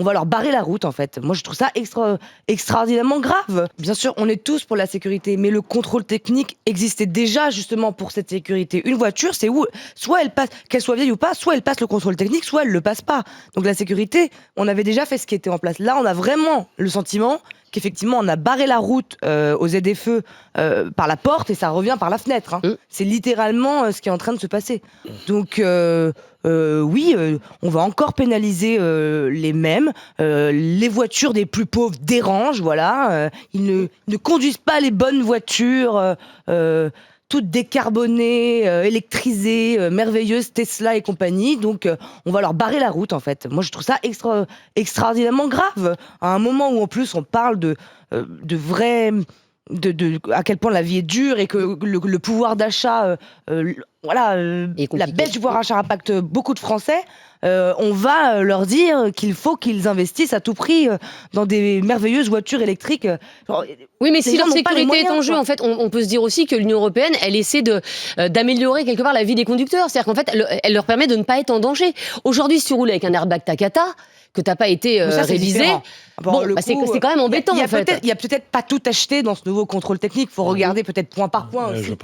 on va leur barrer la route en fait. Moi je trouve ça extraordinairement grave. Bien sûr, on est tous pour la sécurité, mais le contrôle technique existait déjà justement pour cette sécurité. Une voiture, c'est où soit elle passe, qu'elle soit vieille ou pas, soit elle passe le contrôle technique, soit elle le passe pas. Donc la sécurité, on avait déjà fait ce qui était en place. Là, on a vraiment le sentiment qu'effectivement on a barré la route aux ZFE par la porte et ça revient par la fenêtre. Hein. C'est littéralement ce qui est en train de se passer. Donc oui, on va encore pénaliser les mêmes. Les voitures des plus pauvres dérangent, voilà. Ils ne conduisent pas les bonnes voitures, toutes décarbonées, électrisées, merveilleuses, Tesla et compagnie. Donc, on va leur barrer la route, en fait. Moi, je trouve ça extraordinairement grave. À un moment où, en plus, on parle de vrais... à quel point la vie est dure et que le pouvoir d'achat, la baisse du pouvoir d'achat impacte beaucoup de Français, on va leur dire qu'il faut qu'ils investissent à tout prix dans des merveilleuses voitures électriques. Oui, mais si leur sécurité est en jeu, en fait, on peut se dire aussi que l'Union européenne, elle essaie d'améliorer quelque part la vie des conducteurs. C'est-à-dire qu'en fait, elle leur permet de ne pas être en danger. Aujourd'hui, si tu roules avec un airbag Takata, que t'as pas été révisé, c'est quand même embêtant. Il y a peut-être pas tout acheté dans ce nouveau contrôle technique. Il faut regarder peut-être point par point aussi.